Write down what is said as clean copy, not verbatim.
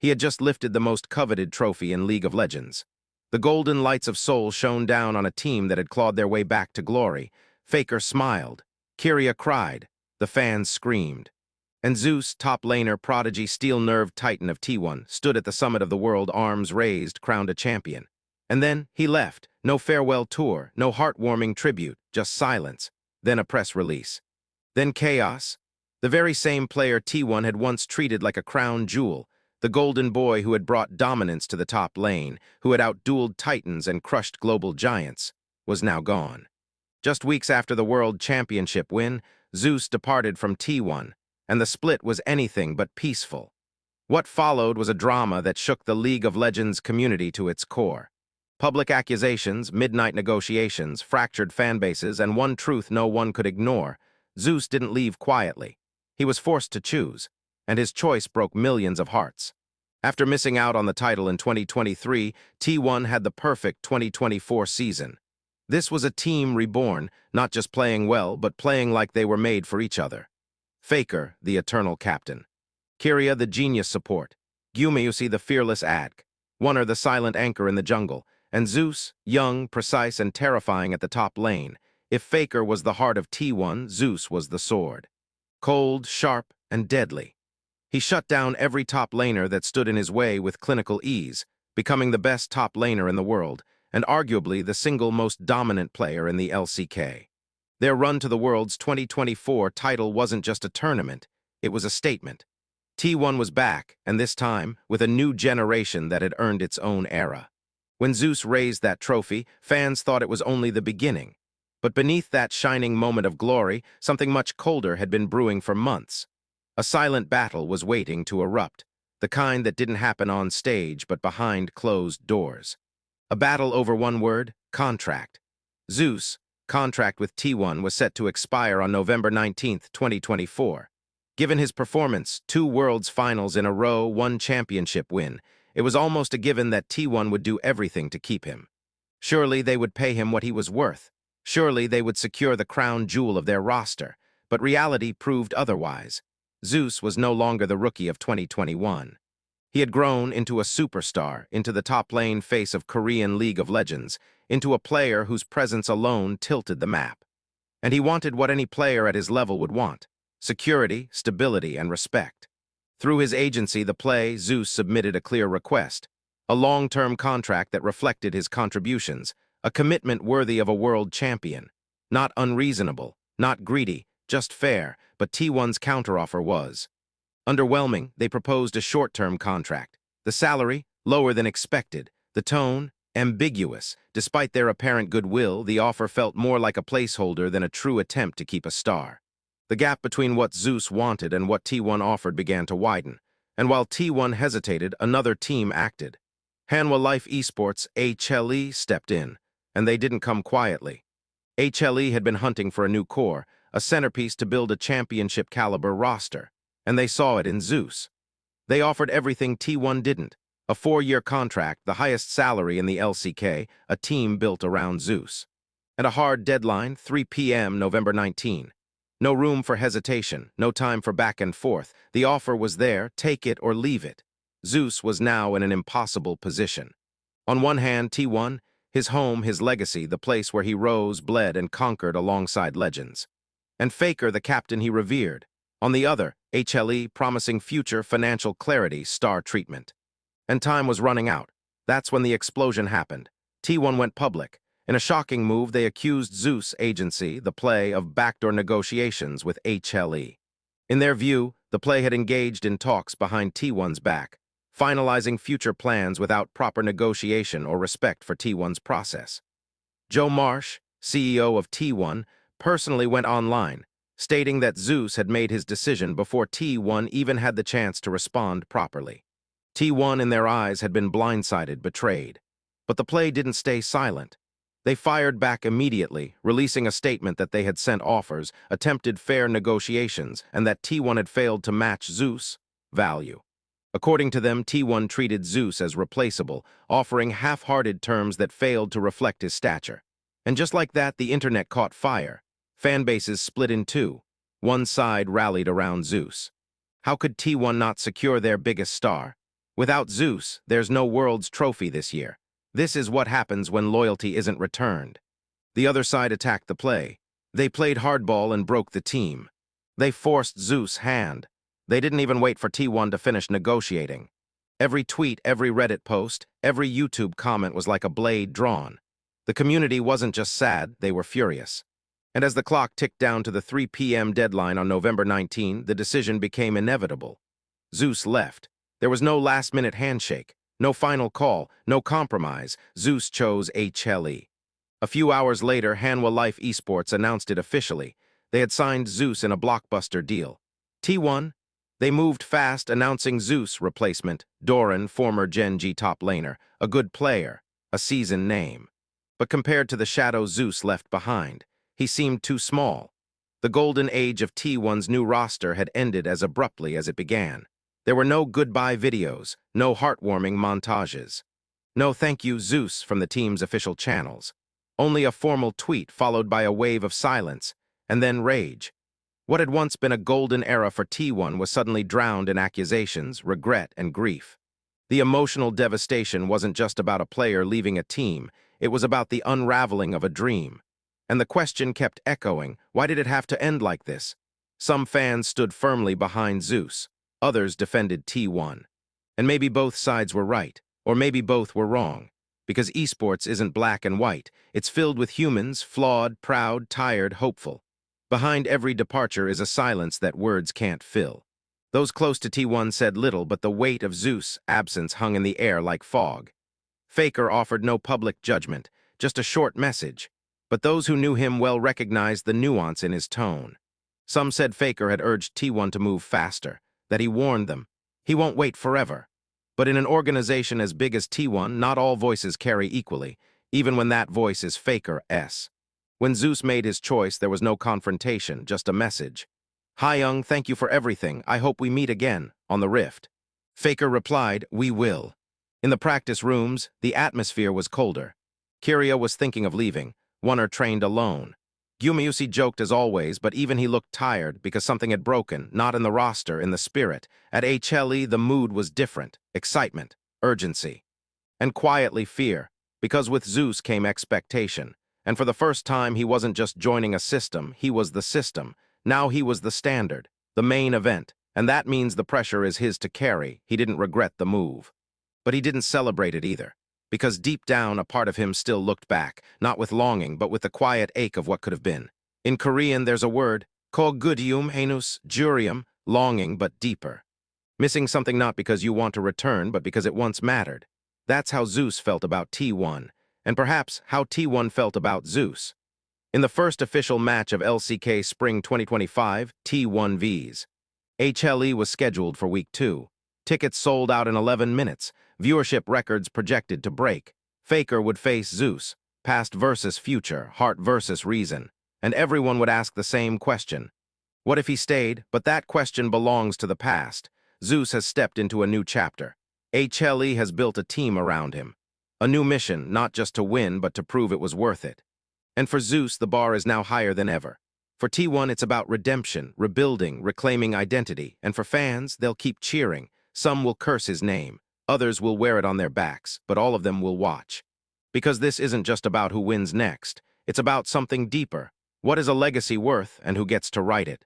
He had just lifted the most coveted trophy in League of Legends. The golden lights of Seoul shone down on a team that had clawed their way back to glory. Faker smiled. Kyria cried. The fans screamed. And Zeus, top laner, prodigy, steel-nerved titan of T1, stood at the summit of the world, arms raised, crowned a champion. And then he left. No farewell tour, no heartwarming tribute, just silence. Then a press release. Then chaos. The very same player T1 had once treated like a crown jewel, the golden boy who had brought dominance to the top lane, who had outdueled titans and crushed global giants, was now gone. Just weeks after the World Championship win, Zeus departed from T1, and the split was anything but peaceful. What followed was a drama that shook the League of Legends community to its core. Public accusations, midnight negotiations, fractured fanbases, and one truth no one could ignore: Zeus didn't leave quietly. He was forced to choose, and his choice broke millions of hearts. After missing out on the title in 2023, T1 had the perfect 2024 season. This was a team reborn, not just playing well, but playing like they were made for each other. Faker, the eternal captain. Kyria, the genius support. Gumayusi, the fearless adk. Wonner, the silent anchor in the jungle. And Zeus, young, precise, and terrifying at the top lane. If Faker was the heart of T1, Zeus was the sword. Cold, sharp, and deadly. He shut down every top laner that stood in his way with clinical ease, becoming the best top laner in the world, and arguably the single most dominant player in the LCK. Their run to the World's 2024 title wasn't just a tournament, it was a statement. T1 was back, and this time, with a new generation that had earned its own era. When Zeus raised that trophy, fans thought it was only the beginning. But beneath that shining moment of glory, something much colder had been brewing for months. A silent battle was waiting to erupt, the kind that didn't happen on stage but behind closed doors. A battle over one word: contract. Zeus' contract with T1 was set to expire on November 19, 2024. Given his performance, 2 Worlds finals in a row, 1 championship win, it was almost a given that T1 would do everything to keep him. Surely they would pay him what he was worth. Surely they would secure the crown jewel of their roster. But reality proved otherwise. Zeus was no longer the rookie of 2021. He had grown into a superstar, into the top lane face of Korean League of Legends, into a player whose presence alone tilted the map. And he wanted what any player at his level would want: security, stability, and respect. Through his agency, The Play, Zeus submitted a clear request: a long-term contract that reflected his contributions, a commitment worthy of a world champion. Not unreasonable, not greedy, just fair, but T1's counteroffer was underwhelming. They proposed a short-term contract. The salary, lower than expected. The tone, ambiguous. Despite their apparent goodwill, the offer felt more like a placeholder than a true attempt to keep a star. The gap between what Zeus wanted and what T1 offered began to widen, and while T1 hesitated, another team acted. Hanwha Life Esports, HLE, stepped in, and they didn't come quietly. HLE had been hunting for a new core, a centerpiece to build a championship-caliber roster, and they saw it in Zeus. They offered everything T1 didn't: a 4-year contract, the highest salary in the LCK, a team built around Zeus. And a hard deadline: 3 p.m. November 19. No room for hesitation, no time for back and forth. The offer was there: take it or leave it. Zeus was now in an impossible position. On one hand, T1, his home, his legacy, the place where he rose, bled, and conquered alongside legends. And Faker, the captain he revered. On the other, HLE, promising future financial clarity, star treatment. And time was running out. That's when the explosion happened. T1 went public. In a shocking move, they accused Zeus' agency, The Play, of backdoor negotiations with HLE. In their view, The Play had engaged in talks behind T1's back, finalizing future plans without proper negotiation or respect for T1's process. Joe Marsh, CEO of T1, personally went online, stating that Zeus had made his decision before T1 even had the chance to respond properly. T1, in their eyes, had been blindsided, betrayed. But The Play didn't stay silent. They fired back immediately, releasing a statement that they had sent offers, attempted fair negotiations, and that T1 had failed to match Zeus' value. According to them, T1 treated Zeus as replaceable, offering half-hearted terms that failed to reflect his stature. And just like that, the internet caught fire. Fanbases split in two. One side rallied around Zeus. How could T1 not secure their biggest star? Without Zeus, there's no World's Trophy this year. This is what happens when loyalty isn't returned. The other side attacked the play. They played hardball and broke the team. They forced Zeus' hand. They didn't even wait for T1 to finish negotiating. Every tweet, every Reddit post, every YouTube comment was like a blade drawn. The community wasn't just sad, they were furious. And as the clock ticked down to the 3 p.m. deadline on November 19, the decision became inevitable. Zeus left. There was no last-minute handshake, no final call, no compromise. Zeus chose HLE. A few hours later, Hanwha Life Esports announced it officially. They had signed Zeus in a blockbuster deal. T1, they moved fast, announcing Zeus' replacement, Doran, former Gen G top laner, a good player, a seasoned name. But compared to the shadow Zeus left behind, he seemed too small. The golden age of T1's new roster had ended as abruptly as it began. There were no goodbye videos, no heartwarming montages. No thank you Zeus from the team's official channels. Only a formal tweet followed by a wave of silence, and then rage. What had once been a golden era for T1 was suddenly drowned in accusations, regret, and grief. The emotional devastation wasn't just about a player leaving a team, it was about the unraveling of a dream. And the question kept echoing, why did it have to end like this? Some fans stood firmly behind Zeus, others defended T1. And maybe both sides were right, or maybe both were wrong. Because esports isn't black and white, it's filled with humans, flawed, proud, tired, hopeful. Behind every departure is a silence that words can't fill. Those close to T1 said little, but the weight of Zeus' absence hung in the air like fog. Faker offered no public judgment, just a short message. But those who knew him well recognized the nuance in his tone. Some said Faker had urged T1 to move faster, that he warned them. He won't wait forever. But in an organization as big as T1, not all voices carry equally, even when that voice is Faker's. When Zeus made his choice, there was no confrontation, just a message. "Hi Young, thank you for everything. I hope we meet again, on the Rift." Faker replied, "We will." In the practice rooms, the atmosphere was colder. Kiria was thinking of leaving. Wunner trained alone. Gumayusi joked as always, but even he looked tired because something had broken, not in the roster, in the spirit. At HLE, the mood was different. Excitement, urgency, and quietly fear, because with Zeus came expectation. And for the first time, he wasn't just joining a system, he was the system. Now he was the standard, the main event, and that means the pressure is his to carry. He didn't regret the move. But he didn't celebrate it either, because deep down a part of him still looked back, not with longing, but with the quiet ache of what could have been. In Korean, there's a word, kogudium henus jurium, longing but deeper. Missing something not because you want to return, but because it once mattered. That's how Zeus felt about T1, and perhaps how T1 felt about Zeus. In the first official match of LCK Spring 2025, T1 Vs. HLE was scheduled for Week 2. Tickets sold out in 11 minutes, viewership records projected to break. Faker would face Zeus, past versus future, heart versus reason, and everyone would ask the same question. What if he stayed? But that question belongs to the past. Zeus has stepped into a new chapter. HLE has built a team around him. A new mission, not just to win, but to prove it was worth it. And for Zeus, the bar is now higher than ever. For T1, it's about redemption, rebuilding, reclaiming identity. And for fans, they'll keep cheering. Some will curse his name. Others will wear it on their backs, but all of them will watch. Because this isn't just about who wins next. It's about something deeper. What is a legacy worth, and who gets to write it?